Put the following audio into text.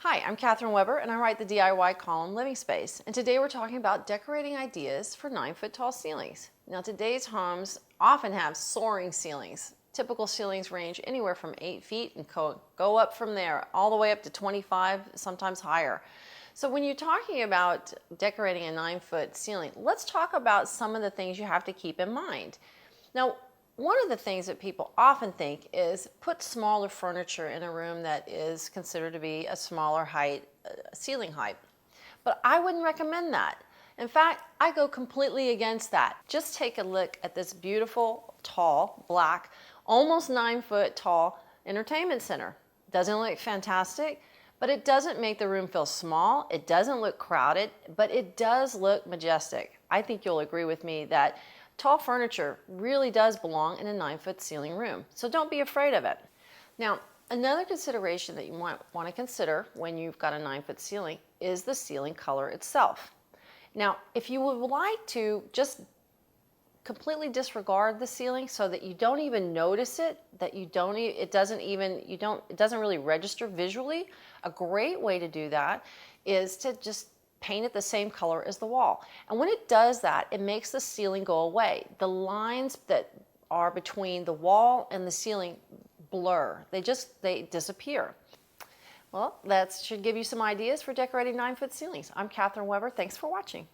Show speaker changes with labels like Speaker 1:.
Speaker 1: Hi, I'm Catherine Weber and I write the DIY column Living Space, and today we're talking about decorating ideas for 9-foot tall ceilings. Now today's homes often have soaring ceilings. Typical ceilings range anywhere from 8 feet and go up from there all the way up to 25, sometimes higher. So when you're talking about decorating a 9-foot ceiling, let's talk about some of the things you have to keep in mind. Now, one of the things that people often think is put smaller furniture in a room that is considered to be a smaller height, ceiling height. But I wouldn't recommend that. In fact, I go completely against that. Just take a look at this beautiful, tall, black, almost 9-foot tall entertainment center. Doesn't look fantastic, but it doesn't make the room feel small. It doesn't look crowded, but it does look majestic. I think you'll agree with me that tall furniture really does belong in a 9-foot ceiling room, so don't be afraid of it. Now, another consideration that you might want to consider when you've got a 9-foot ceiling is the ceiling color itself. Now, if you would like to just completely disregard the ceiling so that you don't even notice it, that it doesn't really register visually, a great way to do that is to just paint it the same color as the wall. And when it does that, it makes the ceiling go away. The lines that are between the wall and the ceiling blur. They disappear. Well, that should give you some ideas for decorating 9-foot ceilings. I'm Catherine Weber. Thanks for watching.